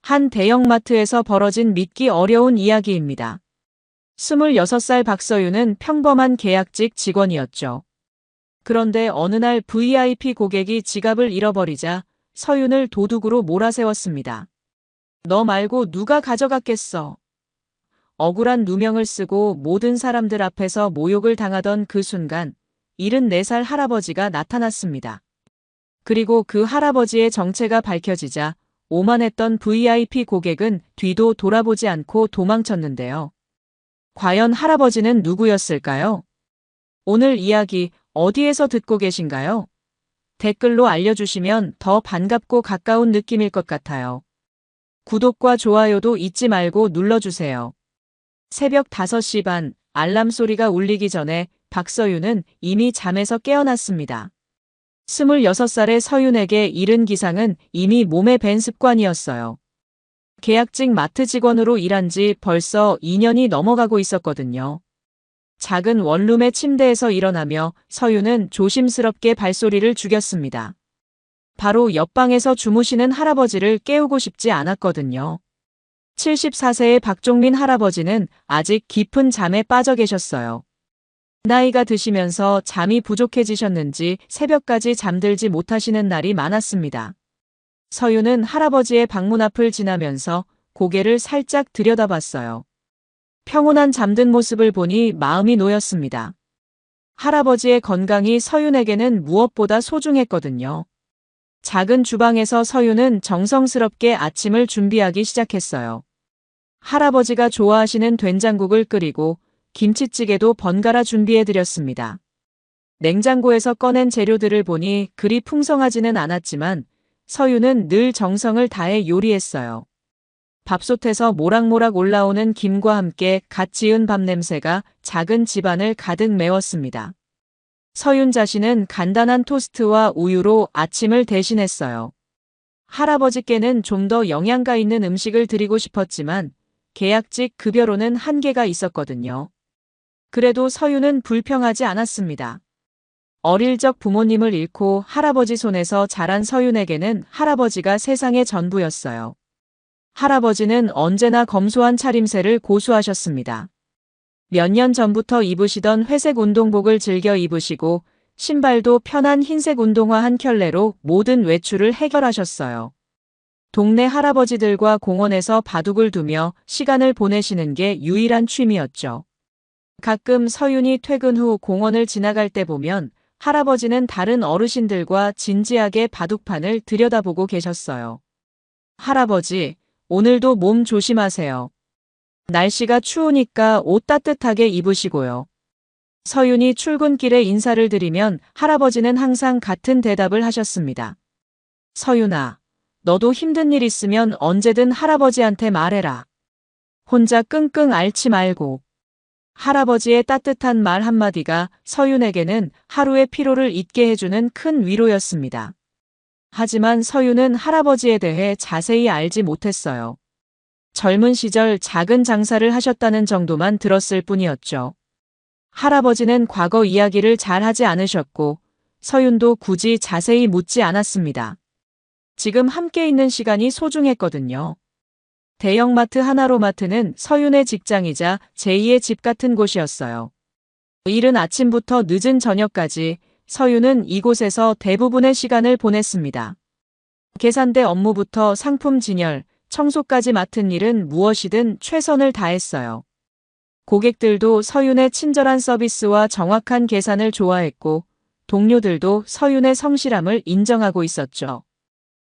한 대형마트에서 벌어진 믿기 어려운 이야기입니다. 26살 박서윤은 평범한 계약직 직원이었죠. 그런데 어느 날 VIP 고객이 지갑을 잃어버리자 서윤을 도둑으로 몰아세웠습니다. 너 말고 누가 가져갔겠어? 억울한 누명을 쓰고 모든 사람들 앞에서 모욕을 당하던 그 순간 74살 할아버지가 나타났습니다. 그리고 그 할아버지의 정체가 밝혀지자 오만했던 VIP 고객은 뒤도 돌아보지 않고 도망쳤는데요. 과연 할아버지는 누구였을까요? 오늘 이야기 어디에서 듣고 계신가요? 댓글로 알려주시면 더 반갑고 가까운 느낌일 것 같아요. 구독과 좋아요도 잊지 말고 눌러주세요. 새벽 5시 반 알람 소리가 울리기 전에 박서윤은 이미 잠에서 깨어났습니다. 26살의 서윤에게 잃은 기상은 이미 몸에 밴 습관이었어요. 계약직 마트 직원으로 일한 지 벌써 2년이 넘어가고 있었거든요. 작은 원룸의 침대에서 일어나며 서윤은 조심스럽게 발소리를 죽였습니다. 바로 옆방에서 주무시는 할아버지를 깨우고 싶지 않았거든요. 74세의 박종민 할아버지는 아직 깊은 잠에 빠져 계셨어요. 나이가 드시면서 잠이 부족해지셨는지 새벽까지 잠들지 못하시는 날이 많았습니다. 서윤은 할아버지의 방문 앞을 지나면서 고개를 살짝 들여다봤어요. 평온한 잠든 모습을 보니 마음이 놓였습니다. 할아버지의 건강이 서윤에게는 무엇보다 소중했거든요. 작은 주방에서 서윤은 정성스럽게 아침을 준비하기 시작했어요. 할아버지가 좋아하시는 된장국을 끓이고 김치찌개도 번갈아 준비해드렸습니다. 냉장고에서 꺼낸 재료들을 보니 그리 풍성하지는 않았지만 서윤은 늘 정성을 다해 요리했어요. 밥솥에서 모락모락 올라오는 김과 함께 갓 지은 밥 냄새가 작은 집안을 가득 메웠습니다. 서윤 자신은 간단한 토스트와 우유로 아침을 대신했어요. 할아버지께는 좀 더 영양가 있는 음식을 드리고 싶었지만 계약직 급여로는 한계가 있었거든요. 그래도 서윤은 불평하지 않았습니다. 어릴 적 부모님을 잃고 할아버지 손에서 자란 서윤에게는 할아버지가 세상의 전부였어요. 할아버지는 언제나 검소한 차림새를 고수하셨습니다. 몇 년 전부터 입으시던 회색 운동복을 즐겨 입으시고 신발도 편한 흰색 운동화 한 켤레로 모든 외출을 해결하셨어요. 동네 할아버지들과 공원에서 바둑을 두며 시간을 보내시는 게 유일한 취미였죠. 가끔 서윤이 퇴근 후 공원을 지나갈 때 보면 할아버지는 다른 어르신들과 진지하게 바둑판을 들여다보고 계셨어요. 할아버지, 오늘도 몸 조심하세요. 날씨가 추우니까 옷 따뜻하게 입으시고요. 서윤이 출근길에 인사를 드리면 할아버지는 항상 같은 대답을 하셨습니다. 서윤아, 너도 힘든 일 있으면 언제든 할아버지한테 말해라. 혼자 끙끙 앓지 말고. 할아버지의 따뜻한 말 한마디가 서윤에게는 하루의 피로를 잊게 해주는 큰 위로였습니다. 하지만 서윤은 할아버지에 대해 자세히 알지 못했어요. 젊은 시절 작은 장사를 하셨다는 정도만 들었을 뿐이었죠. 할아버지는 과거 이야기를 잘 하지 않으셨고 서윤도 굳이 자세히 묻지 않았습니다. 지금 함께 있는 시간이 소중했거든요. 대형마트 하나로마트는 서윤의 직장이자 제2의 집 같은 곳이었어요. 이른 아침부터 늦은 저녁까지 서윤은 이곳에서 대부분의 시간을 보냈습니다. 계산대 업무부터 상품 진열, 청소까지 맡은 일은 무엇이든 최선을 다했어요. 고객들도 서윤의 친절한 서비스와 정확한 계산을 좋아했고 동료들도 서윤의 성실함을 인정하고 있었죠.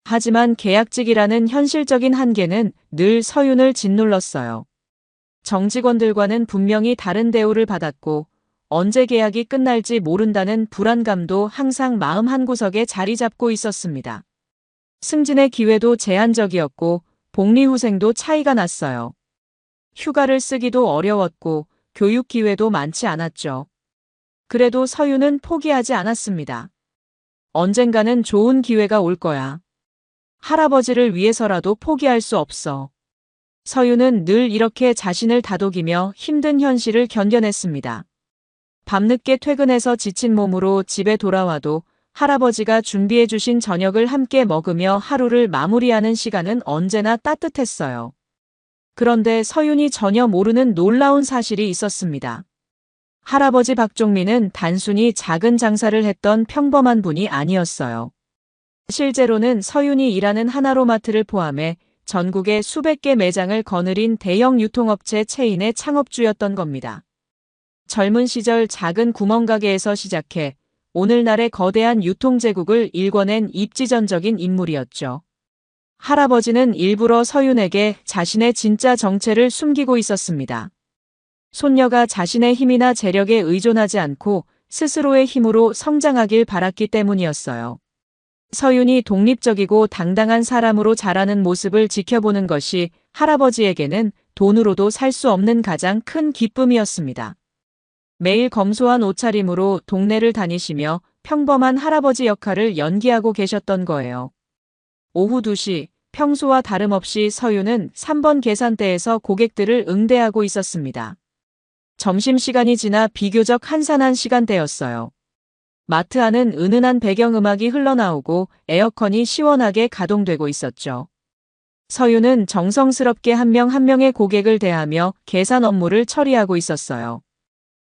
하지만 계약직이라는 현실적인 한계는 늘 서윤을 짓눌렀어요. 정직원들과는 분명히 다른 대우를 받았고 언제 계약이 끝날지 모른다는 불안감도 항상 마음 한구석에 자리 잡고 있었습니다. 승진의 기회도 제한적이었고 복리후생도 차이가 났어요. 휴가를 쓰기도 어려웠고 교육 기회도 많지 않았죠. 그래도 서윤은 포기하지 않았습니다. 언젠가는 좋은 기회가 올 거야. 할아버지를 위해서라도 포기할 수 없어. 서윤은 늘 이렇게 자신을 다독이며 힘든 현실을 견뎌냈습니다. 밤늦게 퇴근해서 지친 몸으로 집에 돌아와도 할아버지가 준비해 주신 저녁을 함께 먹으며 하루를 마무리하는 시간은 언제나 따뜻했어요. 그런데 서윤이 전혀 모르는 놀라운 사실이 있었습니다. 할아버지 박종민은 단순히 작은 장사를 했던 평범한 분이 아니었어요. 실제로는 서윤이 일하는 하나로마트를 포함해 전국에 수백 개 매장을 거느린 대형 유통업체 체인의 창업주였던 겁니다. 젊은 시절 작은 구멍가게에서 시작해 오늘날의 거대한 유통제국을 일궈낸 입지전적인 인물이었죠. 할아버지는 일부러 서윤에게 자신의 진짜 정체를 숨기고 있었습니다. 손녀가 자신의 힘이나 재력에 의존하지 않고 스스로의 힘으로 성장하길 바랐기 때문이었어요. 서윤이 독립적이고 당당한 사람으로 자라는 모습을 지켜보는 것이 할아버지에게는 돈으로도 살 수 없는 가장 큰 기쁨이었습니다. 매일 검소한 옷차림으로 동네를 다니시며 평범한 할아버지 역할을 연기하고 계셨던 거예요. 오후 2시, 평소와 다름없이 서윤은 3번 계산대에서 고객들을 응대하고 있었습니다. 점심시간이 지나 비교적 한산한 시간대였어요. 마트 안은 은은한 배경음악이 흘러나오고 에어컨이 시원하게 가동되고 있었죠. 서윤은 정성스럽게 한 명 한 명의 고객을 대하며 계산 업무를 처리하고 있었어요.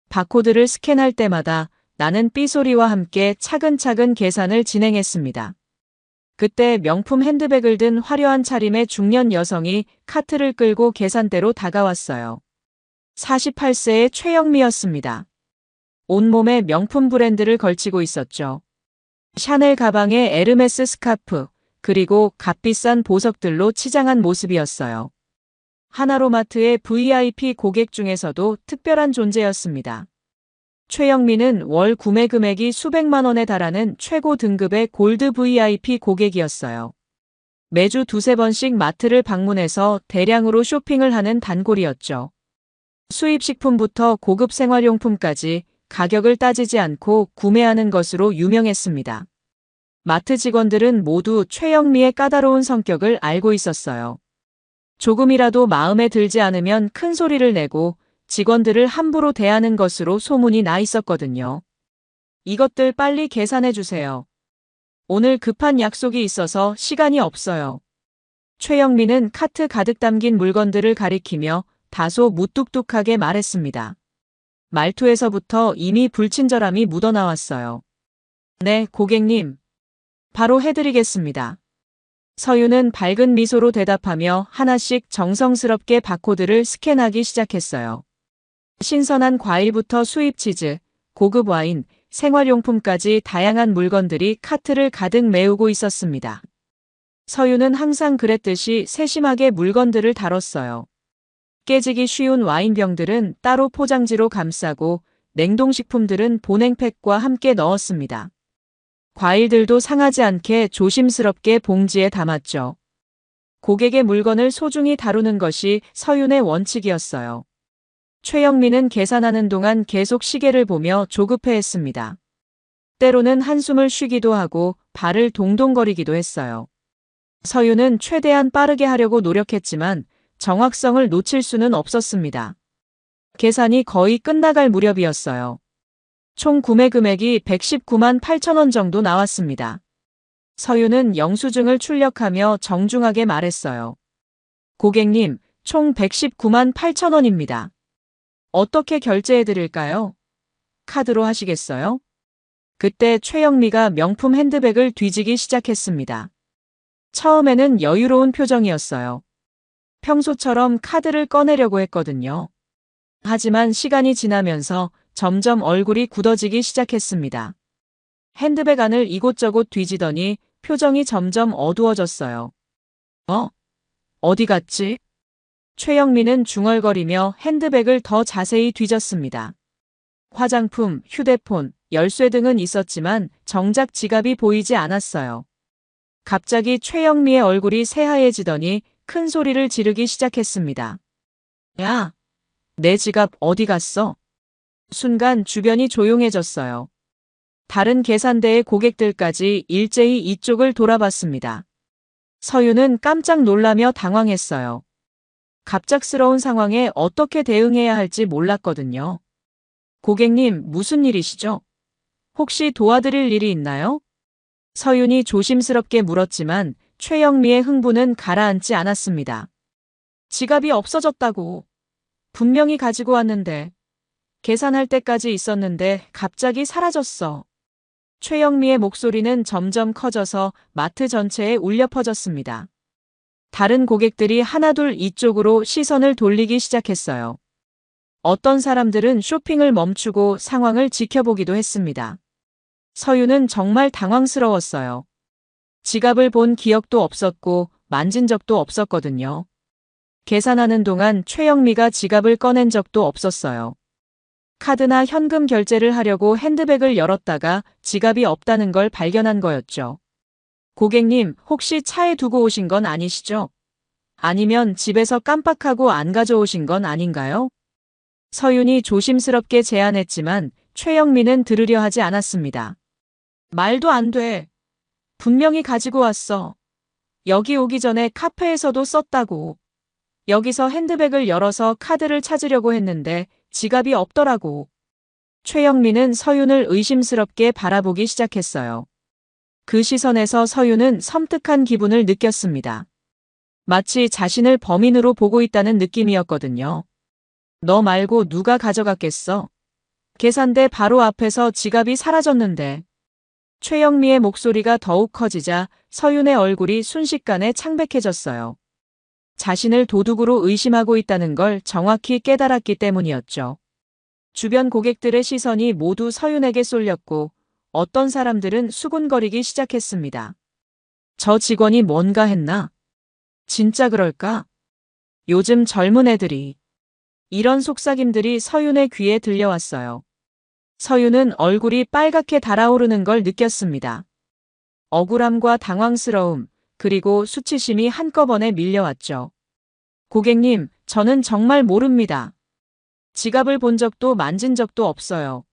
바코드를 스캔할 때마다 나는 삐소리와 함께 차근차근 계산을 진행했습니다. 그때 명품 핸드백을 든 화려한 차림의 중년 여성이 카트를 끌고 계산대로 다가왔어요. 48세의 최영미였습니다. 온몸에 명품 브랜드를 걸치고 있었죠. 샤넬 가방에 에르메스 스카프, 그리고 값비싼 보석들로 치장한 모습이었어요. 하나로마트의 VIP 고객 중에서도 특별한 존재였습니다. 최영미는 월 구매 금액이 수백만 원에 달하는 최고 등급의 골드 VIP 고객이었어요. 매주 2~3번씩 마트를 방문해서 대량으로 쇼핑을 하는 단골이었죠. 수입식품부터 고급 생활용품까지 가격을 따지지 않고 구매하는 것으로 유명했습니다. 마트 직원들은 모두 최영미의 까다로운 성격을 알고 있었어요. 조금이라도 마음에 들지 않으면 큰 소리를 내고 직원들을 함부로 대하는 것으로 소문이 나 있었거든요. 이것들 빨리 계산해 주세요. 오늘 급한 약속이 있어서 시간이 없어요. 최영미는 카트 가득 담긴 물건들을 가리키며 다소 무뚝뚝하게 말했습니다. 말투에서부터 이미 불친절함이 묻어나왔어요. 네, 고객님. 바로 해드리겠습니다. 서윤은 밝은 미소로 대답하며 하나씩 정성스럽게 바코드를 스캔하기 시작했어요. 신선한 과일부터 수입 치즈, 고급 와인, 생활용품까지 다양한 물건들이 카트를 가득 메우고 있었습니다. 서윤은 항상 그랬듯이 세심하게 물건들을 다뤘어요. 깨지기 쉬운 와인병들은 따로 포장지로 감싸고 냉동식품들은 보냉팩과 함께 넣었습니다. 과일들도 상하지 않게 조심스럽게 봉지에 담았죠. 고객의 물건을 소중히 다루는 것이 서윤의 원칙이었어요. 최영미는 계산하는 동안 계속 시계를 보며 조급해했습니다. 때로는 한숨을 쉬기도 하고 발을 동동거리기도 했어요. 서윤은 최대한 빠르게 하려고 노력했지만 정확성을 놓칠 수는 없었습니다. 계산이 거의 끝나갈 무렵이었어요. 총 구매 금액이 119만 8천 원 정도 나왔습니다. 서윤은 영수증을 출력하며 정중하게 말했어요. 고객님, 총 119만 8천 원입니다. 어떻게 결제해 드릴까요? 카드로 하시겠어요? 그때 최영미가 명품 핸드백을 뒤지기 시작했습니다. 처음에는 여유로운 표정이었어요. 평소처럼 카드를 꺼내려고 했거든요. 하지만 시간이 지나면서 점점 얼굴이 굳어지기 시작했습니다. 핸드백 안을 이곳저곳 뒤지더니 표정이 점점 어두워졌어요. 어디 갔지? 최영미는 중얼거리며 핸드백을 더 자세히 뒤졌습니다. 화장품, 휴대폰, 열쇠 등은 있었지만 정작 지갑이 보이지 않았어요. 갑자기 최영미의 얼굴이 새하얘지더니 큰 소리를 지르기 시작했습니다. 야, 내 지갑 어디 갔어? 순간 주변이 조용해졌어요. 다른 계산대의 고객들까지 일제히 이쪽을 돌아봤습니다. 서윤은 깜짝 놀라며 당황했어요. 갑작스러운 상황에 어떻게 대응해야 할지 몰랐거든요. 고객님, 무슨 일이시죠? 혹시 도와드릴 일이 있나요? 서윤이 조심스럽게 물었지만 최영미의 흥분은 가라앉지 않았습니다. 지갑이 없어졌다고. 분명히 가지고 왔는데. 계산할 때까지 있었는데 갑자기 사라졌어. 최영미의 목소리는 점점 커져서 마트 전체에 울려 퍼졌습니다. 다른 고객들이 하나둘 이쪽으로 시선을 돌리기 시작했어요. 어떤 사람들은 쇼핑을 멈추고 상황을 지켜보기도 했습니다. 서윤은 정말 당황스러웠어요. 지갑을 본 기억도 없었고 만진 적도 없었거든요. 계산하는 동안 최영미가 지갑을 꺼낸 적도 없었어요. 카드나 현금 결제를 하려고 핸드백을 열었다가 지갑이 없다는 걸 발견한 거였죠. 고객님, 혹시 차에 두고 오신 건 아니시죠? 아니면 집에서 깜빡하고 안 가져오신 건 아닌가요? 서윤이 조심스럽게 제안했지만 최영미는 들으려 하지 않았습니다. 말도 안 돼. 분명히 가지고 왔어. 여기 오기 전에 카페에서도 썼다고. 여기서 핸드백을 열어서 카드를 찾으려고 했는데 지갑이 없더라고. 최영미는 서윤을 의심스럽게 바라보기 시작했어요. 그 시선에서 서윤은 섬뜩한 기분을 느꼈습니다. 마치 자신을 범인으로 보고 있다는 느낌이었거든요. 너 말고 누가 가져갔겠어? 계산대 바로 앞에서 지갑이 사라졌는데. 최영미의 목소리가 더욱 커지자 서윤의 얼굴이 순식간에 창백해졌어요. 자신을 도둑으로 의심하고 있다는 걸 정확히 깨달았기 때문이었죠. 주변 고객들의 시선이 모두 서윤에게 쏠렸고 어떤 사람들은 수군거리기 시작했습니다. 저 직원이 뭔가 했나? 진짜 그럴까? 요즘 젊은 애들이. 이런 속삭임들이 서윤의 귀에 들려왔어요. 서윤은 얼굴이 빨갛게 달아오르는 걸 느꼈습니다. 억울함과 당황스러움, 그리고 수치심이 한꺼번에 밀려왔죠. 고객님, 저는 정말 모릅니다. 지갑을 본 적도 만진 적도 없어요.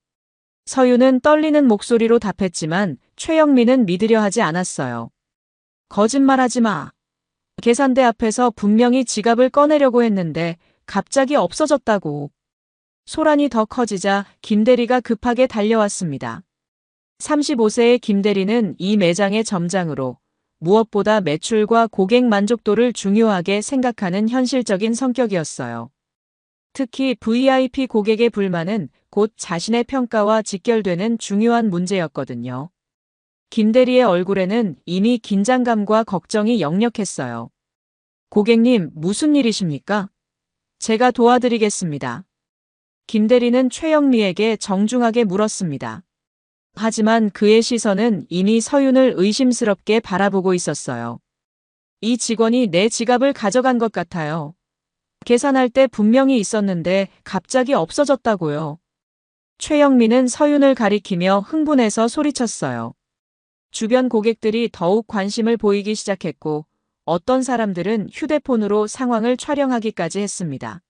서윤은 떨리는 목소리로 답했지만 최영미는 믿으려 하지 않았어요. 거짓말하지 마. 계산대 앞에서 분명히 지갑을 꺼내려고 했는데 갑자기 없어졌다고. 소란이 더 커지자 김대리가 급하게 달려왔습니다. 35세의 김대리는 이 매장의 점장으로 무엇보다 매출과 고객 만족도를 중요하게 생각하는 현실적인 성격이었어요. 특히 VIP 고객의 불만은 곧 자신의 평가와 직결되는 중요한 문제였거든요. 김대리의 얼굴에는 이미 긴장감과 걱정이 역력했어요. 고객님, 무슨 일이십니까? 제가 도와드리겠습니다. 김대리는 최영미에게 정중하게 물었습니다. 하지만 그의 시선은 이미 서윤을 의심스럽게 바라보고 있었어요. 이 직원이 내 지갑을 가져간 것 같아요. 계산할 때 분명히 있었는데 갑자기 없어졌다고요. 최영미는 서윤을 가리키며 흥분해서 소리쳤어요. 주변 고객들이 더욱 관심을 보이기 시작했고 어떤 사람들은 휴대폰으로 상황을 촬영하기까지 했습니다.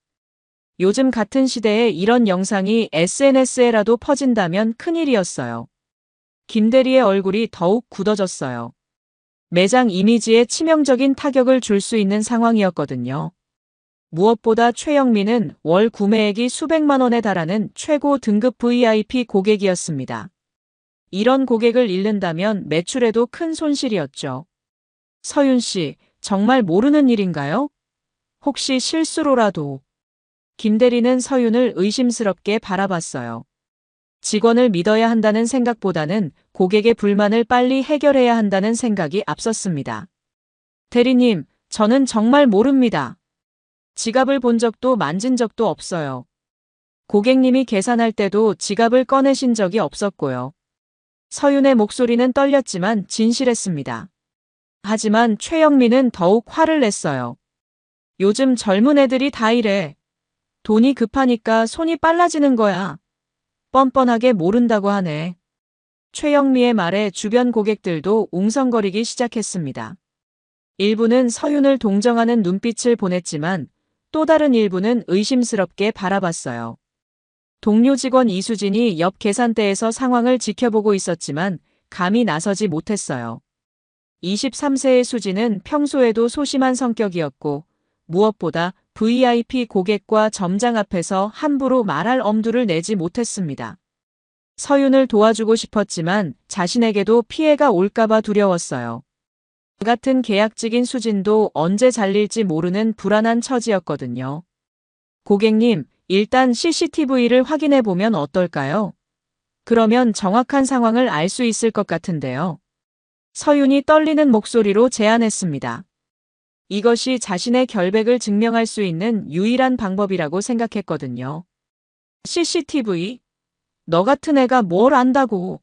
요즘 같은 시대에 이런 영상이 SNS에라도 퍼진다면 큰일이었어요. 김대리의 얼굴이 더욱 굳어졌어요. 매장 이미지에 치명적인 타격을 줄 수 있는 상황이었거든요. 무엇보다 최영미는 월 구매액이 수백만 원에 달하는 최고 등급 VIP 고객이었습니다. 이런 고객을 잃는다면 매출에도 큰 손실이었죠. 서윤 씨, 정말 모르는 일인가요? 혹시 실수로라도. 김대리는 서윤을 의심스럽게 바라봤어요. 직원을 믿어야 한다는 생각보다는 고객의 불만을 빨리 해결해야 한다는 생각이 앞섰습니다. 대리님, 저는 정말 모릅니다. 지갑을 본 적도 만진 적도 없어요. 고객님이 계산할 때도 지갑을 꺼내신 적이 없었고요. 서윤의 목소리는 떨렸지만 진실했습니다. 하지만 최영미는 더욱 화를 냈어요. 요즘 젊은 애들이 다 이래. 돈이 급하니까 손이 빨라지는 거야. 뻔뻔하게 모른다고 하네. 최영미의 말에 주변 고객들도 웅성거리기 시작했습니다. 일부는 서윤을 동정하는 눈빛을 보냈지만 또 다른 일부는 의심스럽게 바라봤어요. 동료 직원 이수진이 옆 계산대에서 상황을 지켜보고 있었지만 감히 나서지 못했어요. 23세의 수진은 평소에도 소심한 성격이었고 무엇보다 VIP 고객과 점장 앞에서 함부로 말할 엄두를 내지 못했습니다. 서윤을 도와주고 싶었지만 자신에게도 피해가 올까봐 두려웠어요. 같은 계약직인 수진도 언제 잘릴지 모르는 불안한 처지였거든요. 고객님, 일단 CCTV를 확인해 보면 어떨까요? 그러면 정확한 상황을 알 수 있을 것 같은데요. 서윤이 떨리는 목소리로 제안했습니다. 이것이 자신의 결백을 증명할 수 있는 유일한 방법이라고 생각했거든요. CCTV? 너 같은 애가 뭘 안다고.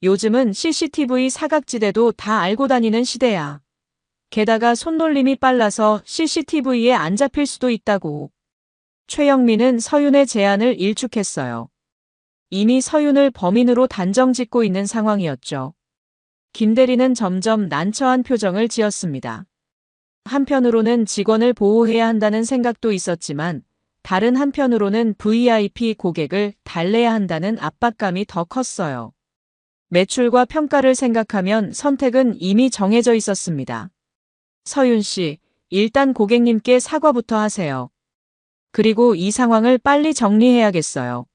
요즘은 CCTV 사각지대도 다 알고 다니는 시대야. 게다가 손놀림이 빨라서 CCTV에 안 잡힐 수도 있다고. 최영민은 서윤의 제안을 일축했어요. 이미 서윤을 범인으로 단정짓고 있는 상황이었죠. 김 대리는 점점 난처한 표정을 지었습니다. 한편으로는 직원을 보호해야 한다는 생각도 있었지만 다른 한편으로는 VIP 고객을 달래야 한다는 압박감이 더 컸어요. 매출과 평가를 생각하면 선택은 이미 정해져 있었습니다. 서윤 씨, 일단 고객님께 사과부터 하세요. 그리고 이 상황을 빨리 정리해야겠어요.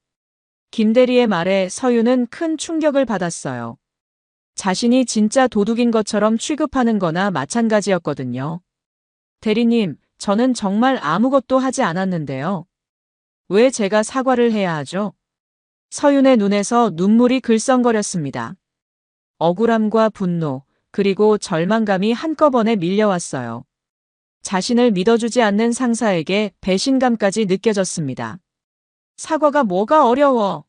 김 대리의 말에 서윤은 큰 충격을 받았어요. 자신이 진짜 도둑인 것처럼 취급하는 거나 마찬가지였거든요. 대리님, 저는 정말 아무것도 하지 않았는데요. 왜 제가 사과를 해야 하죠? 서윤의 눈에서 눈물이 글썽거렸습니다. 억울함과 분노, 그리고 절망감이 한꺼번에 밀려왔어요. 자신을 믿어주지 않는 상사에게 배신감까지 느껴졌습니다. 사과가 뭐가 어려워?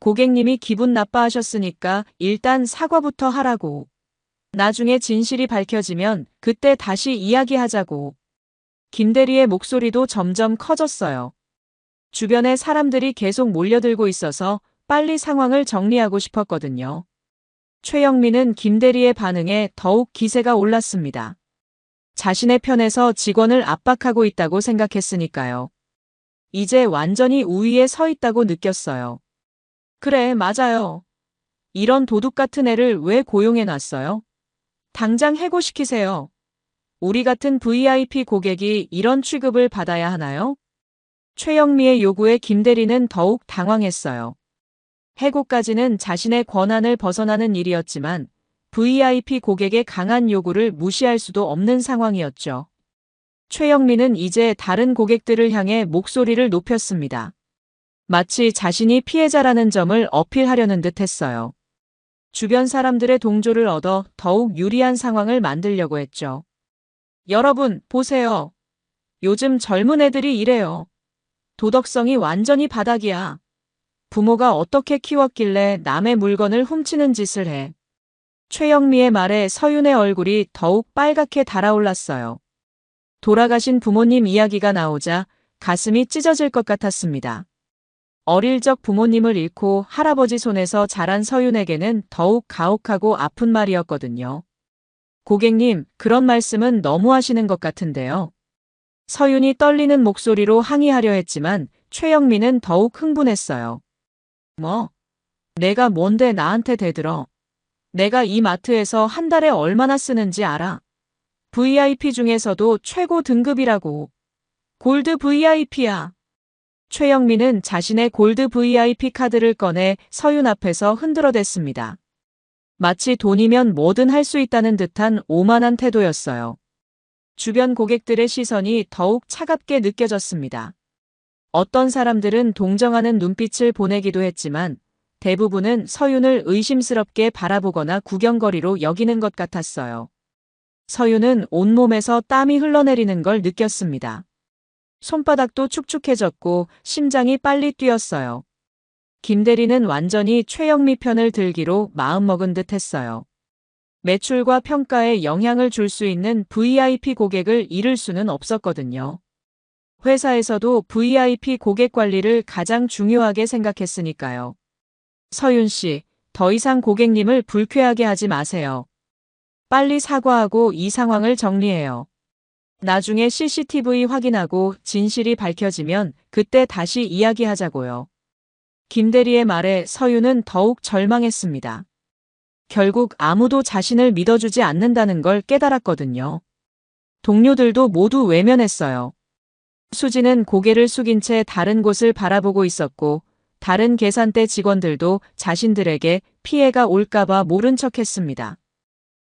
고객님이 기분 나빠하셨으니까 일단 사과부터 하라고. 나중에 진실이 밝혀지면 그때 다시 이야기하자고. 김 대리의 목소리도 점점 커졌어요. 주변에 사람들이 계속 몰려들고 있어서 빨리 상황을 정리하고 싶었거든요. 최영민은 김 대리의 반응에 더욱 기세가 올랐습니다. 자신의 편에서 직원을 압박하고 있다고 생각했으니까요. 이제 완전히 우위에 서 있다고 느꼈어요. 그래, 맞아요. 이런 도둑 같은 애를 왜 고용해놨어요? 당장 해고시키세요. 우리 같은 VIP 고객이 이런 취급을 받아야 하나요? 최영미의 요구에 김 대리는 더욱 당황했어요. 해고까지는 자신의 권한을 벗어나는 일이었지만 VIP 고객의 강한 요구를 무시할 수도 없는 상황이었죠. 최영미는 이제 다른 고객들을 향해 목소리를 높였습니다. 마치 자신이 피해자라는 점을 어필하려는 듯 했어요. 주변 사람들의 동조를 얻어 더욱 유리한 상황을 만들려고 했죠. 여러분, 보세요. 요즘 젊은 애들이 이래요. 도덕성이 완전히 바닥이야. 부모가 어떻게 키웠길래 남의 물건을 훔치는 짓을 해. 최영미의 말에 서윤의 얼굴이 더욱 빨갛게 달아올랐어요. 돌아가신 부모님 이야기가 나오자 가슴이 찢어질 것 같았습니다. 어릴 적 부모님을 잃고 할아버지 손에서 자란 서윤에게는 더욱 가혹하고 아픈 말이었거든요. 고객님, 그런 말씀은 너무 하시는 것 같은데요. 서윤이 떨리는 목소리로 항의하려 했지만 최영민은 더욱 흥분했어요. 뭐? 내가 뭔데 나한테 대들어. 내가 이 마트에서 한 달에 얼마나 쓰는지 알아. VIP 중에서도 최고 등급이라고. 골드 VIP야. 최영민은 자신의 골드 VIP 카드를 꺼내 서윤 앞에서 흔들어댔습니다. 마치 돈이면 뭐든 할 수 있다는 듯한 오만한 태도였어요. 주변 고객들의 시선이 더욱 차갑게 느껴졌습니다. 어떤 사람들은 동정하는 눈빛을 보내기도 했지만 대부분은 서윤을 의심스럽게 바라보거나 구경거리로 여기는 것 같았어요. 서윤은 온몸에서 땀이 흘러내리는 걸 느꼈습니다. 손바닥도 축축해졌고 심장이 빨리 뛰었어요. 김 대리는 완전히 최영미 편을 들기로 마음먹은 듯 했어요. 매출과 평가에 영향을 줄 수 있는 VIP 고객을 잃을 수는 없었거든요. 회사에서도 VIP 고객 관리를 가장 중요하게 생각했으니까요. 서윤 씨, 더 이상 고객님을 불쾌하게 하지 마세요. 빨리 사과하고 이 상황을 정리해요. 나중에 CCTV 확인하고 진실이 밝혀지면 그때 다시 이야기하자고요. 김 대리의 말에 서윤은 더욱 절망했습니다. 결국 아무도 자신을 믿어주지 않는다는 걸 깨달았거든요. 동료들도 모두 외면했어요. 수지는 고개를 숙인 채 다른 곳을 바라보고 있었고 다른 계산대 직원들도 자신들에게 피해가 올까봐 모른 척했습니다.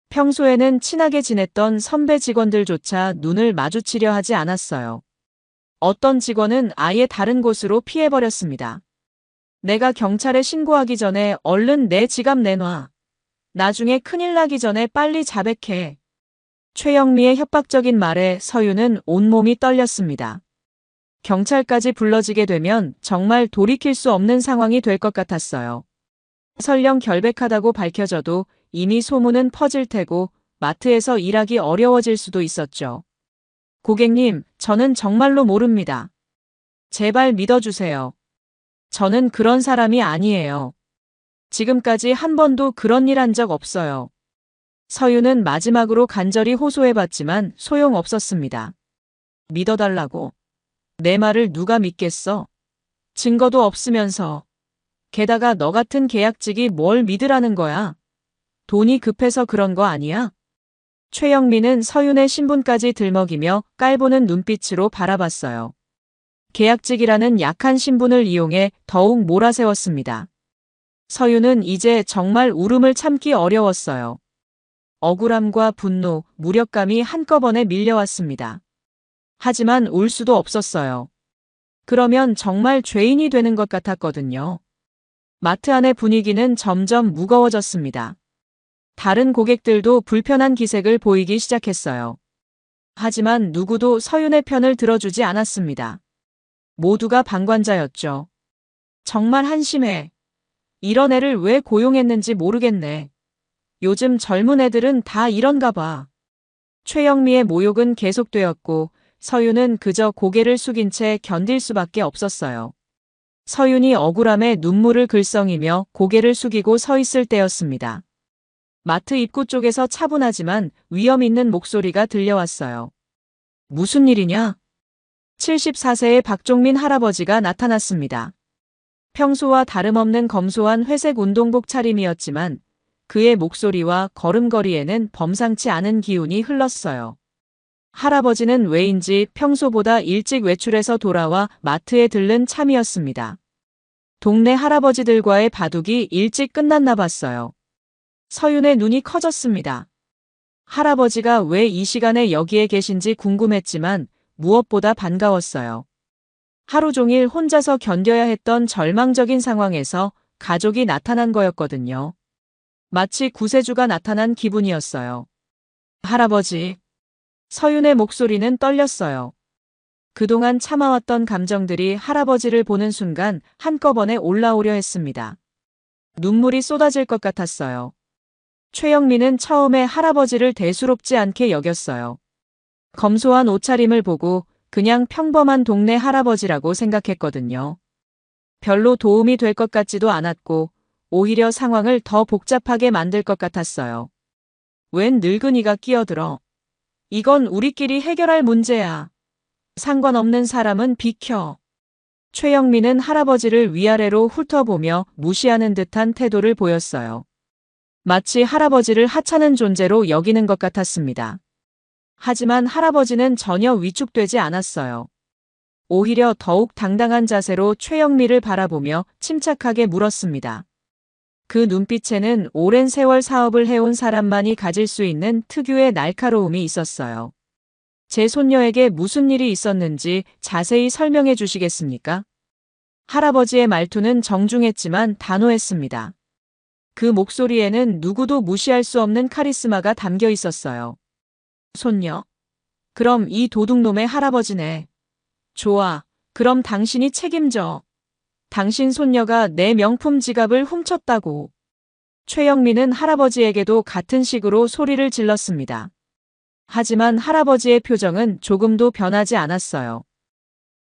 평소에는 친하게 지냈던 선배 직원들조차 눈을 마주치려 하지 않았어요. 어떤 직원은 아예 다른 곳으로 피해버렸습니다. 내가 경찰에 신고하기 전에 얼른 내 지갑 내놔. 나중에 큰일 나기 전에 빨리 자백해. 최영미의 협박적인 말에 서유는 온몸이 떨렸습니다. 경찰까지 불러지게 되면 정말 돌이킬 수 없는 상황이 될 것 같았어요. 설령 결백하다고 밝혀져도 이미 소문은 퍼질 테고 마트에서 일하기 어려워질 수도 있었죠. 고객님, 저는 정말로 모릅니다. 제발 믿어주세요. 저는 그런 사람이 아니에요. 지금까지 한 번도 그런 일 한 적 없어요. 서유는 마지막으로 간절히 호소해봤지만 소용없었습니다. 믿어달라고. 내 말을 누가 믿겠어? 증거도 없으면서. 게다가 너 같은 계약직이 뭘 믿으라는 거야? 돈이 급해서 그런 거 아니야? 최영민은 서윤의 신분까지 들먹이며 깔보는 눈빛으로 바라봤어요. 계약직이라는 약한 신분을 이용해 더욱 몰아세웠습니다. 서윤은 이제 정말 울음을 참기 어려웠어요. 억울함과 분노, 무력감이 한꺼번에 밀려왔습니다. 하지만 울 수도 없었어요. 그러면 정말 죄인이 되는 것 같았거든요. 마트 안의 분위기는 점점 무거워졌습니다. 다른 고객들도 불편한 기색을 보이기 시작했어요. 하지만 누구도 서윤의 편을 들어주지 않았습니다. 모두가 방관자였죠. 정말 한심해. 이런 애를 왜 고용했는지 모르겠네. 요즘 젊은 애들은 다 이런가 봐. 최영미의 모욕은 계속되었고 서윤은 그저 고개를 숙인 채 견딜 수밖에 없었어요. 서윤이 억울함에 눈물을 글썽이며 고개를 숙이고 서 있을 때였습니다. 마트 입구 쪽에서 차분하지만 위험 있는 목소리가 들려왔어요. 무슨 일이냐? 74세의 박종민 할아버지가 나타났습니다. 평소와 다름없는 검소한 회색 운동복 차림이었지만 그의 목소리와 걸음걸이에는 범상치 않은 기운이 흘렀어요. 할아버지는 왜인지 평소보다 일찍 외출해서 돌아와 마트에 들른 참이었습니다. 동네 할아버지들과의 바둑이 일찍 끝났나 봤어요. 서윤의 눈이 커졌습니다. 할아버지가 왜 이 시간에 여기에 계신지 궁금했지만 무엇보다 반가웠어요. 하루 종일 혼자서 견뎌야 했던 절망적인 상황에서 가족이 나타난 거였거든요. 마치 구세주가 나타난 기분이었어요. 할아버지. 서윤의 목소리는 떨렸어요. 그동안 참아왔던 감정들이 할아버지를 보는 순간 한꺼번에 올라오려 했습니다. 눈물이 쏟아질 것 같았어요. 최영민은 처음에 할아버지를 대수롭지 않게 여겼어요. 검소한 옷차림을 보고 그냥 평범한 동네 할아버지라고 생각했거든요. 별로 도움이 될 것 같지도 않았고 오히려 상황을 더 복잡하게 만들 것 같았어요. 웬 늙은이가 끼어들어. 이건 우리끼리 해결할 문제야. 상관없는 사람은 비켜. 최영민은 할아버지를 위아래로 훑어보며 무시하는 듯한 태도를 보였어요. 마치 할아버지를 하찮은 존재로 여기는 것 같았습니다. 하지만 할아버지는 전혀 위축되지 않았어요. 오히려 더욱 당당한 자세로 최영미를 바라보며 침착하게 물었습니다. 그 눈빛에는 오랜 세월 사업을 해온 사람만이 가질 수 있는 특유의 날카로움이 있었어요. 제 손녀에게 무슨 일이 있었는지 자세히 설명해 주시겠습니까? 할아버지의 말투는 정중했지만 단호했습니다. 그 목소리에는 누구도 무시할 수 없는 카리스마가 담겨 있었어요. 손녀? 그럼 이 도둑놈의 할아버지네. 좋아. 그럼 당신이 책임져. 당신 손녀가 내 명품 지갑을 훔쳤다고. 최영민은 할아버지에게도 같은 식으로 소리를 질렀습니다. 하지만 할아버지의 표정은 조금도 변하지 않았어요.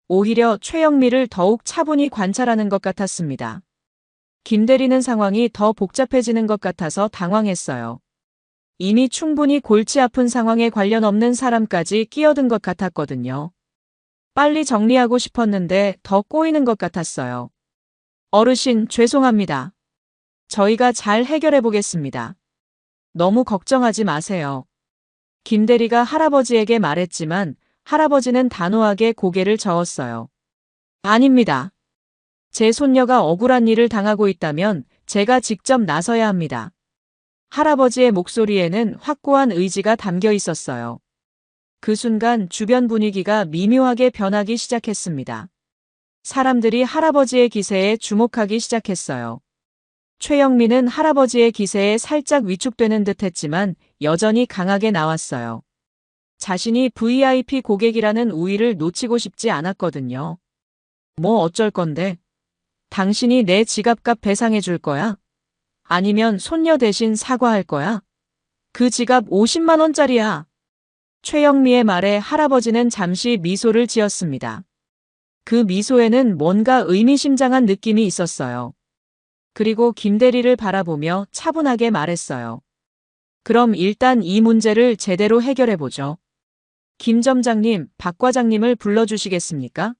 오히려 최영미를 더욱 차분히 관찰하는 것 같았습니다. 김대리는 상황이 더 복잡해지는 것 같아서 당황했어요. 이미 충분히 골치 아픈 상황에 관련 없는 사람까지 끼어든 것 같았거든요. 빨리 정리하고 싶었는데 더 꼬이는 것 같았어요. 어르신, 죄송합니다. 저희가 잘 해결해 보겠습니다. 너무 걱정하지 마세요. 김대리가 할아버지에게 말했지만 할아버지는 단호하게 고개를 저었어요. 아닙니다. 제 손녀가 억울한 일을 당하고 있다면 제가 직접 나서야 합니다. 할아버지의 목소리에는 확고한 의지가 담겨 있었어요. 그 순간 주변 분위기가 미묘하게 변하기 시작했습니다. 사람들이 할아버지의 기세에 주목하기 시작했어요. 최영민은 할아버지의 기세에 살짝 위축되는 듯 했지만 여전히 강하게 나왔어요. 자신이 VIP 고객이라는 우위를 놓치고 싶지 않았거든요. 뭐 어쩔 건데? 당신이 내 지갑값 배상해 줄 거야? 아니면 손녀 대신 사과할 거야? 그 지갑 50만 원짜리야. 최영미의 말에 할아버지는 잠시 미소를 지었습니다. 그 미소에는 뭔가 의미심장한 느낌이 있었어요. 그리고 김대리를 바라보며 차분하게 말했어요. 그럼 일단 이 문제를 제대로 해결해보죠. 김 점장님, 박 과장님을 불러주시겠습니까?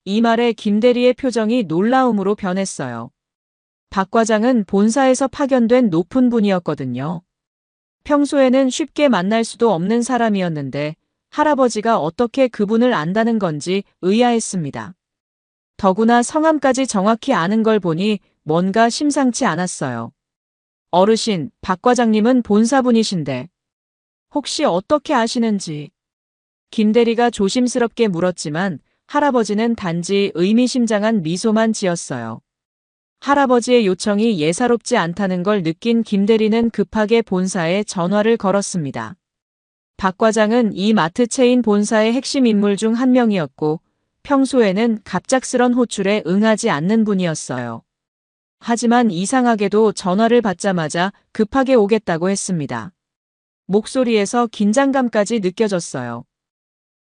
이 말에 김대리의 표정이 놀라움으로 변했어요. 박 과장은 본사에서 파견된 높은 분이었거든요. 평소에는 쉽게 만날 수도 없는 사람이었는데 할아버지가 어떻게 그분을 안다는 건지 의아했습니다. 더구나 성함까지 정확히 아는 걸 보니 뭔가 심상치 않았어요. 어르신, 박 과장님은 본사분이신데 혹시 어떻게 아시는지? 김대리가 조심스럽게 물었지만 할아버지는 단지 의미심장한 미소만 지었어요. 할아버지의 요청이 예사롭지 않다는 걸 느낀 김대리는 급하게 본사에 전화를 걸었습니다. 박 과장은 이 마트 체인 본사의 핵심 인물 중 한 명이었고 평소에는 갑작스런 호출에 응하지 않는 분이었어요. 하지만 이상하게도 전화를 받자마자 급하게 오겠다고 했습니다. 목소리에서 긴장감까지 느껴졌어요.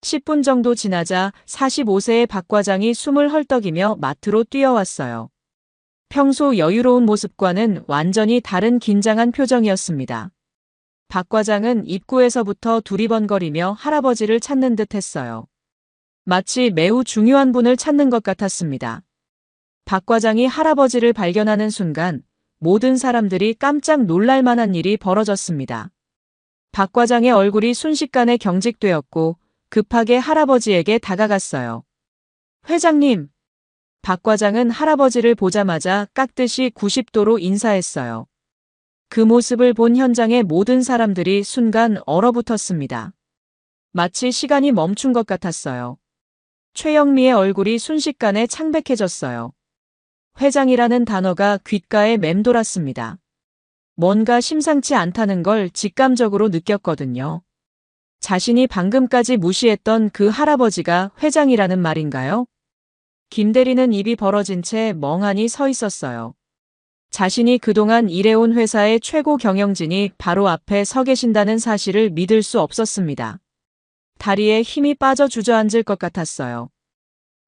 10분 정도 지나자 45세의 박 과장이 숨을 헐떡이며 마트로 뛰어왔어요. 평소 여유로운 모습과는 완전히 다른 긴장한 표정이었습니다. 박 과장은 입구에서부터 두리번거리며 할아버지를 찾는 듯 했어요. 마치 매우 중요한 분을 찾는 것 같았습니다. 박 과장이 할아버지를 발견하는 순간 모든 사람들이 깜짝 놀랄 만한 일이 벌어졌습니다. 박 과장의 얼굴이 순식간에 경직되었고 급하게 할아버지에게 다가갔어요. 회장님! 박 과장은 할아버지를 보자마자 깍듯이 90도로 인사했어요. 그 모습을 본 현장의 모든 사람들이 순간 얼어붙었습니다. 마치 시간이 멈춘 것 같았어요. 최영미의 얼굴이 순식간에 창백해졌어요. 회장이라는 단어가 귓가에 맴돌았습니다. 뭔가 심상치 않다는 걸 직감적으로 느꼈거든요. 자신이 방금까지 무시했던 그 할아버지가 회장이라는 말인가요? 김대리는 입이 벌어진 채 멍하니 서 있었어요. 자신이 그동안 일해온 회사의 최고 경영진이 바로 앞에 서 계신다는 사실을 믿을 수 없었습니다. 다리에 힘이 빠져 주저앉을 것 같았어요.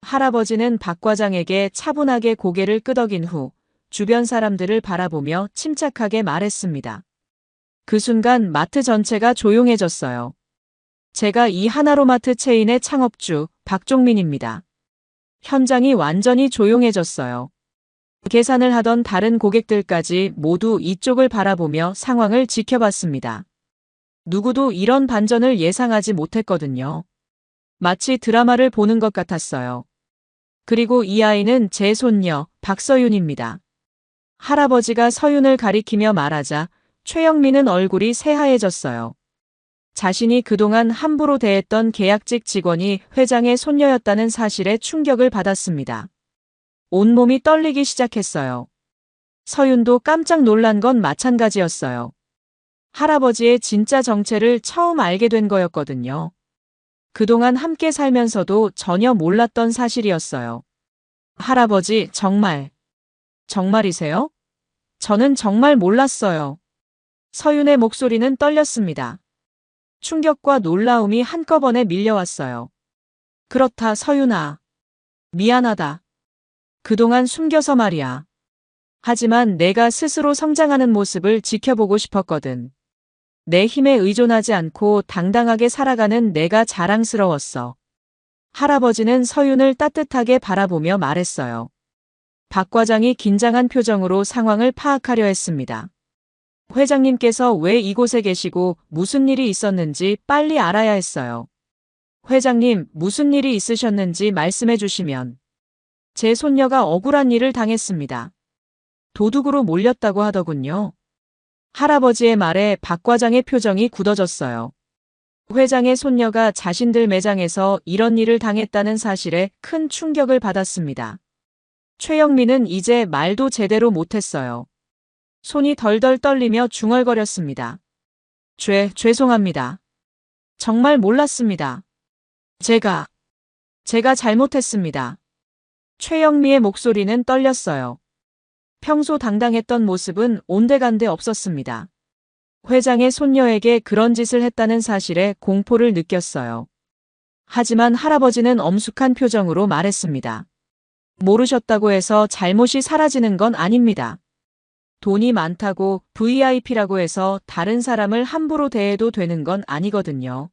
할아버지는 박 과장에게 차분하게 고개를 끄덕인 후 주변 사람들을 바라보며 침착하게 말했습니다. 그 순간 마트 전체가 조용해졌어요. 제가 이 하나로마트 체인의 창업주 박종민입니다. 현장이 완전히 조용해졌어요. 계산을 하던 다른 고객들까지 모두 이쪽을 바라보며 상황을 지켜봤습니다. 누구도 이런 반전을 예상하지 못했거든요. 마치 드라마를 보는 것 같았어요. 그리고 이 아이는 제 손녀 박서윤입니다. 할아버지가 서윤을 가리키며 말하자 최영민은 얼굴이 새하얘졌어요. 자신이 그동안 함부로 대했던 계약직 직원이 회장의 손녀였다는 사실에 충격을 받았습니다. 온몸이 떨리기 시작했어요. 서윤도 깜짝 놀란 건 마찬가지였어요. 할아버지의 진짜 정체를 처음 알게 된 거였거든요. 그동안 함께 살면서도 전혀 몰랐던 사실이었어요. 할아버지, 정말이세요? 저는 정말 몰랐어요. 서윤의 목소리는 떨렸습니다. 충격과 놀라움이 한꺼번에 밀려왔어요. 그렇다, 서윤아. 미안하다. 그동안 숨겨서 말이야. 하지만 내가 스스로 성장하는 모습을 지켜보고 싶었거든. 내 힘에 의존하지 않고 당당하게 살아가는 내가 자랑스러웠어. 할아버지는 서윤을 따뜻하게 바라보며 말했어요. 박 과장이 긴장한 표정으로 상황을 파악하려 했습니다. 회장님께서 왜 이곳에 계시고 무슨 일이 있었는지 빨리 알아야 했어요. 회장님, 무슨 일이 있으셨는지 말씀해 주시면. 제 손녀가 억울한 일을 당했습니다. 도둑으로 몰렸다고 하더군요. 할아버지의 말에 박 과장의 표정이 굳어졌어요. 회장의 손녀가 자신들 매장에서 이런 일을 당했다는 사실에 큰 충격을 받았습니다. 최영민은 이제 말도 제대로 못했어요. 손이 덜덜 떨리며 중얼거렸습니다. 죄송합니다. 정말 몰랐습니다. 제가 잘못했습니다. 최영미의 목소리는 떨렸어요. 평소 당당했던 모습은 온데간데 없었습니다. 회장의 손녀에게 그런 짓을 했다는 사실에 공포를 느꼈어요. 하지만 할아버지는 엄숙한 표정으로 말했습니다. 모르셨다고 해서 잘못이 사라지는 건 아닙니다. 돈이 많다고 VIP라고 해서 다른 사람을 함부로 대해도 되는 건 아니거든요.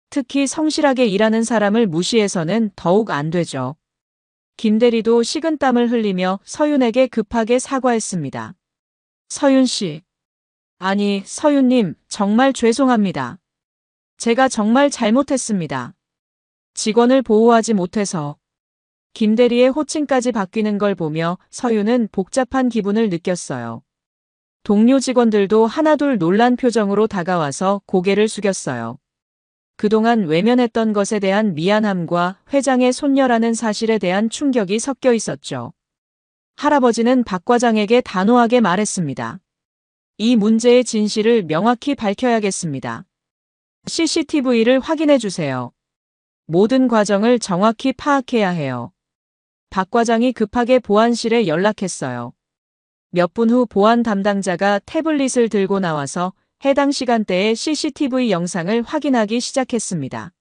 특히 성실하게 일하는 사람을 무시해서는 더욱 안 되죠. 김대리도 식은땀을 흘리며 서윤에게 급하게 사과했습니다. 서윤 씨. 아니, 서윤님, 정말 죄송합니다. 제가 정말 잘못했습니다. 직원을 보호하지 못해서. 김대리의 호칭까지 바뀌는 걸 보며 서윤은 복잡한 기분을 느꼈어요. 동료 직원들도 하나둘 놀란 표정으로 다가와서 고개를 숙였어요. 그동안 외면했던 것에 대한 미안함과 회장의 손녀라는 사실에 대한 충격이 섞여 있었죠. 할아버지는 박 과장에게 단호하게 말했습니다. 이 문제의 진실을 명확히 밝혀야겠습니다. CCTV를 확인해 주세요. 모든 과정을 정확히 파악해야 해요. 박 과장이 급하게 보안실에 연락했어요. 몇 분 후 보안 담당자가 태블릿을 들고 나와서 해당 시간대의 CCTV 영상을 확인하기 시작했습니다.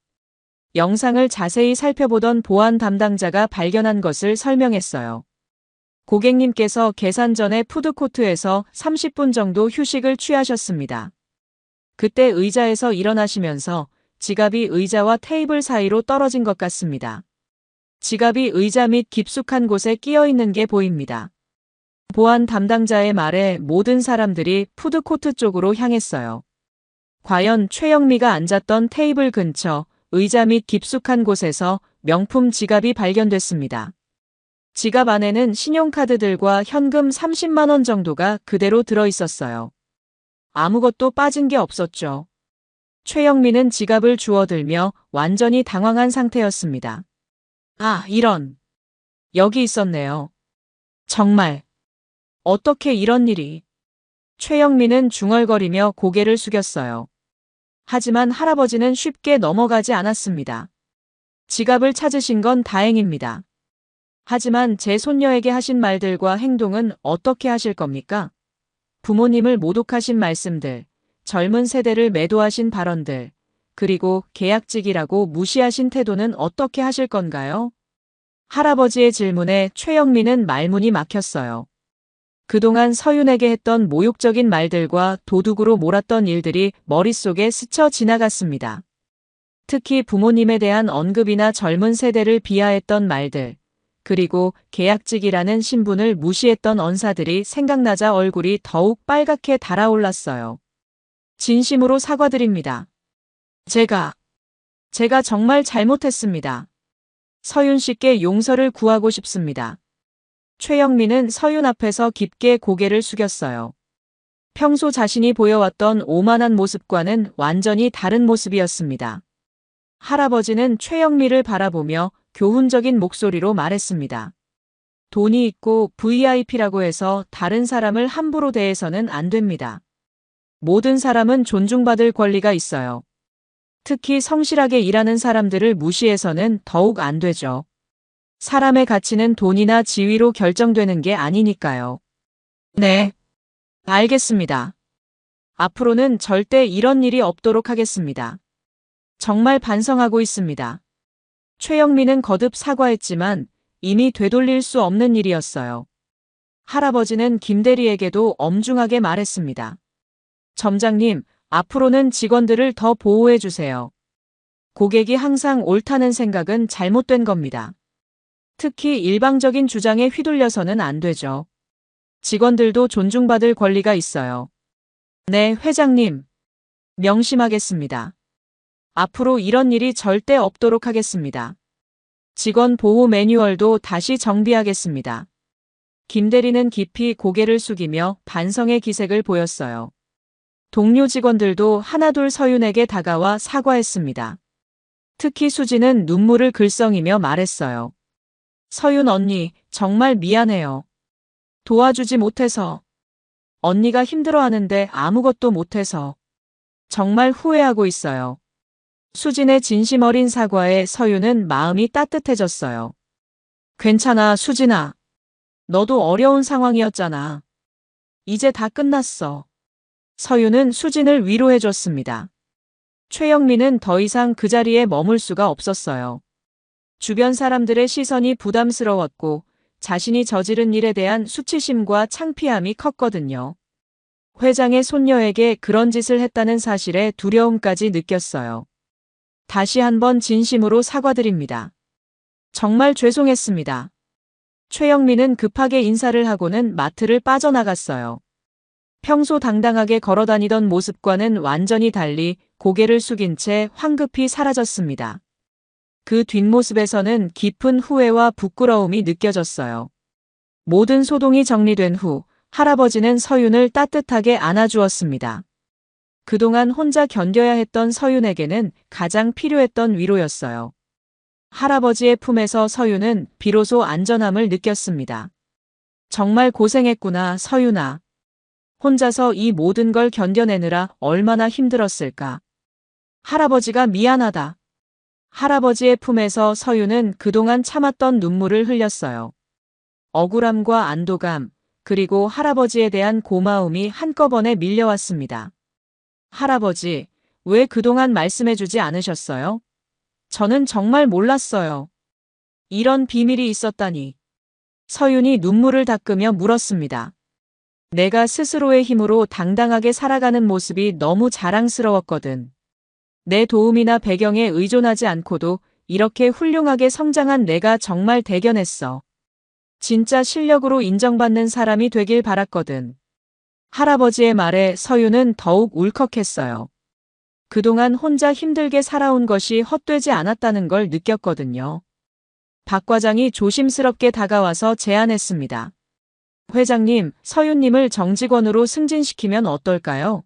영상을 자세히 살펴보던 보안 담당자가 발견한 것을 설명했어요. 고객님께서 계산 전에 푸드코트에서 30분 정도 휴식을 취하셨습니다. 그때 의자에서 일어나시면서 지갑이 의자와 테이블 사이로 떨어진 것 같습니다. 지갑이 의자 밑 깊숙한 곳에 끼어 있는 게 보입니다. 보안 담당자의 말에 모든 사람들이 푸드코트 쪽으로 향했어요. 과연 최영미가 앉았던 테이블 근처 의자 밑 깊숙한 곳에서 명품 지갑이 발견됐습니다. 지갑 안에는 신용카드들과 현금 30만 원 정도가 그대로 들어 있었어요. 아무것도 빠진 게 없었죠. 최영미는 지갑을 주워들며 완전히 당황한 상태였습니다. 아, 이런. 여기 있었네요. 정말. 어떻게 이런 일이. 최영미는 중얼거리며 고개를 숙였어요. 하지만 할아버지는 쉽게 넘어가지 않았습니다. 지갑을 찾으신 건 다행입니다. 하지만 제 손녀에게 하신 말들과 행동은 어떻게 하실 겁니까? 부모님을 모독하신 말씀들, 젊은 세대를 매도하신 발언들, 그리고 계약직이라고 무시하신 태도는 어떻게 하실 건가요? 할아버지의 질문에 최영미는 말문이 막혔어요. 그동안 서윤에게 했던 모욕적인 말들과 도둑으로 몰았던 일들이 머릿속에 스쳐 지나갔습니다. 특히 부모님에 대한 언급이나 젊은 세대를 비하했던 말들, 그리고 계약직이라는 신분을 무시했던 언사들이 생각나자 얼굴이 더욱 빨갛게 달아올랐어요. 진심으로 사과드립니다. 제가 정말 잘못했습니다. 서윤 씨께 용서를 구하고 싶습니다. 최영미는 서윤 앞에서 깊게 고개를 숙였어요. 평소 자신이 보여왔던 오만한 모습과는 완전히 다른 모습이었습니다. 할아버지는 최영미를 바라보며 교훈적인 목소리로 말했습니다. 돈이 있고 VIP라고 해서 다른 사람을 함부로 대해서는 안 됩니다. 모든 사람은 존중받을 권리가 있어요. 특히 성실하게 일하는 사람들을 무시해서는 더욱 안 되죠. 사람의 가치는 돈이나 지위로 결정되는 게 아니니까요. 네, 알겠습니다. 앞으로는 절대 이런 일이 없도록 하겠습니다. 정말 반성하고 있습니다. 최영미는 거듭 사과했지만 이미 되돌릴 수 없는 일이었어요. 할아버지는 김대리에게도 엄중하게 말했습니다. 점장님, 앞으로는 직원들을 더 보호해 주세요. 고객이 항상 옳다는 생각은 잘못된 겁니다. 특히 일방적인 주장에 휘둘려서는 안 되죠. 직원들도 존중받을 권리가 있어요. 네, 회장님. 명심하겠습니다. 앞으로 이런 일이 절대 없도록 하겠습니다. 직원 보호 매뉴얼도 다시 정비하겠습니다. 김 대리는 깊이 고개를 숙이며 반성의 기색을 보였어요. 동료 직원들도 하나둘 서윤에게 다가와 사과했습니다. 특히 수지는 눈물을 글썽이며 말했어요. 서윤 언니, 정말 미안해요. 도와주지 못해서. 언니가 힘들어하는데 아무것도 못해서. 정말 후회하고 있어요. 수진의 진심 어린 사과에 서윤은 마음이 따뜻해졌어요. 괜찮아, 수진아. 너도 어려운 상황이었잖아. 이제 다 끝났어. 서윤은 수진을 위로해줬습니다. 최영민은 더 이상 그 자리에 머물 수가 없었어요. 주변 사람들의 시선이 부담스러웠고 자신이 저지른 일에 대한 수치심과 창피함이 컸거든요. 회장의 손녀에게 그런 짓을 했다는 사실에 두려움까지 느꼈어요. 다시 한번 진심으로 사과드립니다. 정말 죄송했습니다. 최영민은 급하게 인사를 하고는 마트를 빠져나갔어요. 평소 당당하게 걸어다니던 모습과는 완전히 달리 고개를 숙인 채 황급히 사라졌습니다. 그 뒷모습에서는 깊은 후회와 부끄러움이 느껴졌어요. 모든 소동이 정리된 후 할아버지는 서윤을 따뜻하게 안아주었습니다. 그동안 혼자 견뎌야 했던 서윤에게는 가장 필요했던 위로였어요. 할아버지의 품에서 서윤은 비로소 안전함을 느꼈습니다. 정말 고생했구나, 서윤아. 혼자서 이 모든 걸 견뎌내느라 얼마나 힘들었을까. 할아버지가 미안하다. 할아버지의 품에서 서윤은 그동안 참았던 눈물을 흘렸어요. 억울함과 안도감, 그리고 할아버지에 대한 고마움이 한꺼번에 밀려왔습니다. 할아버지, 왜 그동안 말씀해주지 않으셨어요? 저는 정말 몰랐어요. 이런 비밀이 있었다니. 서윤이 눈물을 닦으며 물었습니다. 내가 스스로의 힘으로 당당하게 살아가는 모습이 너무 자랑스러웠거든. 내 도움이나 배경에 의존하지 않고도 이렇게 훌륭하게 성장한 내가 정말 대견했어. 진짜 실력으로 인정받는 사람이 되길 바랐거든. 할아버지의 말에 서윤은 더욱 울컥했어요. 그동안 혼자 힘들게 살아온 것이 헛되지 않았다는 걸 느꼈거든요. 박 과장이 조심스럽게 다가와서 제안했습니다. 회장님, 서윤님을 정직원으로 승진시키면 어떨까요?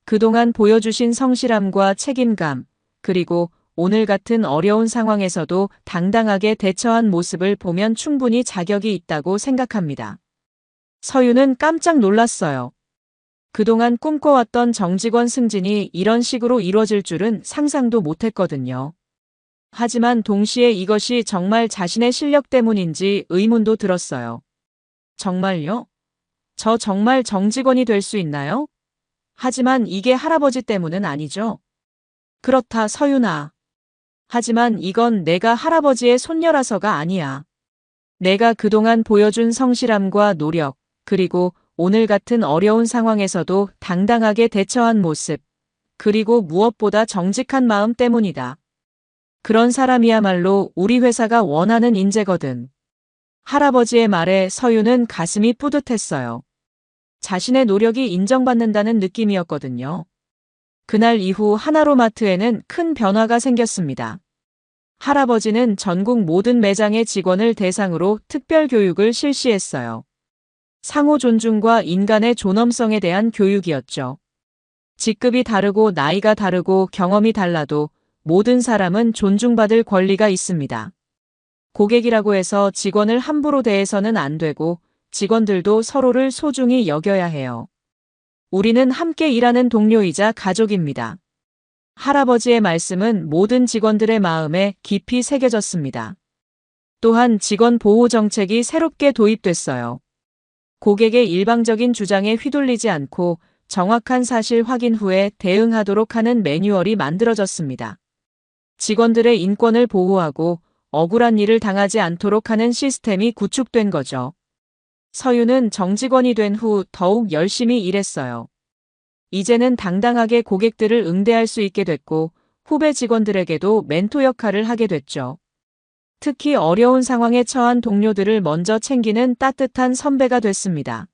그동안 보여주신 성실함과 책임감, 그리고 오늘 같은 어려운 상황에서도 당당하게 대처한 모습을 보면 충분히 자격이 있다고 생각합니다. 서윤은 깜짝 놀랐어요. 그동안 꿈꿔왔던 정직원 승진이 이런 식으로 이루어질 줄은 상상도 못했거든요. 하지만 동시에 이것이 정말 자신의 실력 때문인지 의문도 들었어요. 정말요? 저 정말 정직원이 될 수 있나요? 하지만 이게 할아버지 때문은 아니죠. 그렇다, 서윤아. 하지만 이건 내가 할아버지의 손녀라서가 아니야. 내가 그동안 보여준 성실함과 노력, 그리고 오늘 같은 어려운 상황에서도 당당하게 대처한 모습, 그리고 무엇보다 정직한 마음 때문이다. 그런 사람이야말로 우리 회사가 원하는 인재거든. 할아버지의 말에 서윤은 가슴이 뿌듯했어요. 자신의 노력이 인정받는다는 느낌이었거든요. 그날 이후 하나로마트에는 큰 변화가 생겼습니다. 할아버지는 전국 모든 매장의 직원을 대상으로 특별 교육을 실시했어요. 상호 존중과 인간의 존엄성에 대한 교육이었죠. 직급이 다르고 나이가 다르고 경험이 달라도 모든 사람은 존중받을 권리가 있습니다. 고객이라고 해서 직원을 함부로 대해서는 안 되고 직원들도 서로를 소중히 여겨야 해요. 우리는 함께 일하는 동료이자 가족입니다. 할아버지의 말씀은 모든 직원들의 마음에 깊이 새겨졌습니다. 또한 직원 보호 정책이 새롭게 도입됐어요. 고객의 일방적인 주장에 휘둘리지 않고 정확한 사실 확인 후에 대응하도록 하는 매뉴얼이 만들어졌습니다. 직원들의 인권을 보호하고 억울한 일을 당하지 않도록 하는 시스템이 구축된 거죠. 서윤은 정직원이 된 후 더욱 열심히 일했어요. 이제는 당당하게 고객들을 응대할 수 있게 됐고 후배 직원들에게도 멘토 역할을 하게 됐죠. 특히 어려운 상황에 처한 동료들을 먼저 챙기는 따뜻한 선배가 됐습니다.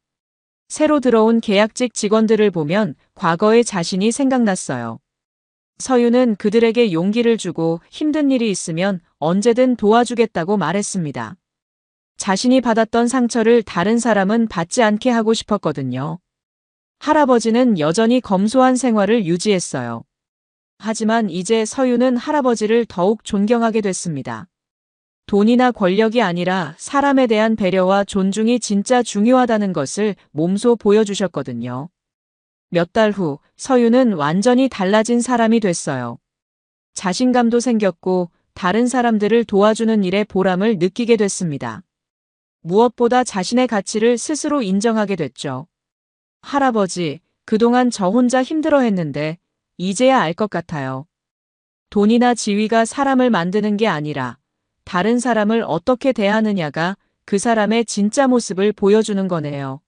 새로 들어온 계약직 직원들을 보면 과거의 자신이 생각났어요. 서유는 그들에게 용기를 주고 힘든 일이 있으면 언제든 도와주겠다고 말했습니다. 자신이 받았던 상처를 다른 사람은 받지 않게 하고 싶었거든요. 할아버지는 여전히 검소한 생활을 유지했어요. 하지만 이제 서유는 할아버지를 더욱 존경하게 됐습니다. 돈이나 권력이 아니라 사람에 대한 배려와 존중이 진짜 중요하다는 것을 몸소 보여주셨거든요. 몇 달 후 서유는 완전히 달라진 사람이 됐어요. 자신감도 생겼고 다른 사람들을 도와주는 일에 보람을 느끼게 됐습니다. 무엇보다 자신의 가치를 스스로 인정하게 됐죠. 할아버지, 그동안 저 혼자 힘들어했는데 이제야 알 것 같아요. 돈이나 지위가 사람을 만드는 게 아니라 다른 사람을 어떻게 대하느냐가 그 사람의 진짜 모습을 보여주는 거네요.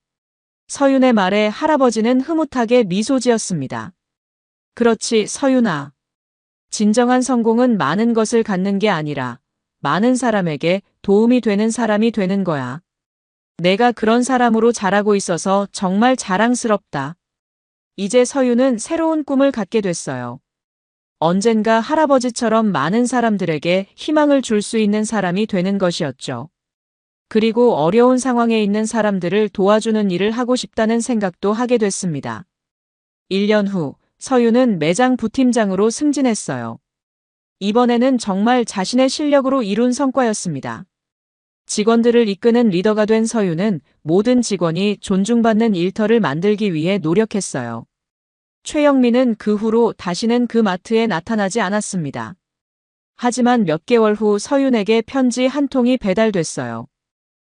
서윤의 말에 할아버지는 흐뭇하게 미소 지었습니다. 그렇지, 서윤아. 진정한 성공은 많은 것을 갖는 게 아니라 많은 사람에게 도움이 되는 사람이 되는 거야. 내가 그런 사람으로 자라고 있어서 정말 자랑스럽다. 이제 서윤은 새로운 꿈을 갖게 됐어요. 언젠가 할아버지처럼 많은 사람들에게 희망을 줄 수 있는 사람이 되는 것이었죠. 그리고 어려운 상황에 있는 사람들을 도와주는 일을 하고 싶다는 생각도 하게 됐습니다. 1년 후 서윤은 매장 부팀장으로 승진했어요. 이번에는 정말 자신의 실력으로 이룬 성과였습니다. 직원들을 이끄는 리더가 된 서윤은 모든 직원이 존중받는 일터를 만들기 위해 노력했어요. 최영민은 그 후로 다시는 그 마트에 나타나지 않았습니다. 하지만 몇 개월 후 서윤에게 편지 한 통이 배달됐어요.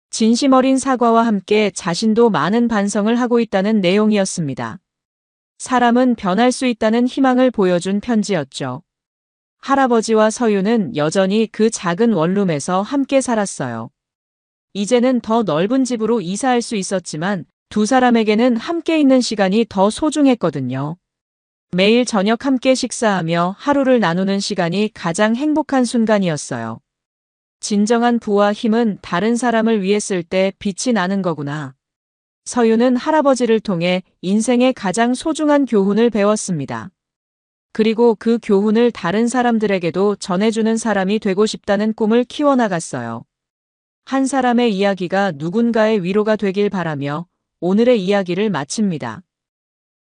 진심 어린 사과와 함께 자신도 많은 반성을 하고 있다는 내용이었습니다. 사람은 변할 수 있다는 희망을 보여준 편지였죠. 할아버지와 서윤은 여전히 그 작은 원룸에서 함께 살았어요. 이제는 더 넓은 집으로 이사할 수 있었지만 두 사람에게는 함께 있는 시간이 더 소중했거든요. 매일 저녁 함께 식사하며 하루를 나누는 시간이 가장 행복한 순간이었어요. 진정한 부와 힘은 다른 사람을 위해 쓸 때 빛이 나는 거구나. 서윤은 할아버지를 통해 인생의 가장 소중한 교훈을 배웠습니다. 그리고 그 교훈을 다른 사람들에게도 전해주는 사람이 되고 싶다는 꿈을 키워나갔어요. 한 사람의 이야기가 누군가의 위로가 되길 바라며 오늘의 이야기를 마칩니다.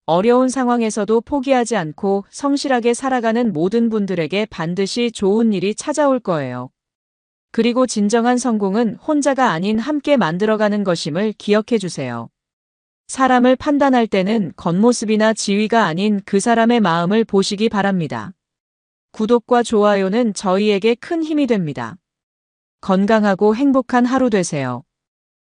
어려운 상황에서도 포기하지 않고 성실하게 살아가는 모든 분들에게 반드시 좋은 일이 찾아올 거예요. 그리고 진정한 성공은 혼자가 아닌 함께 만들어가는 것임을 기억해 주세요. 사람을 판단할 때는 겉모습이나 지위가 아닌 그 사람의 마음을 보시기 바랍니다. 구독과 좋아요는 저희에게 큰 힘이 됩니다. 건강하고 행복한 하루 되세요.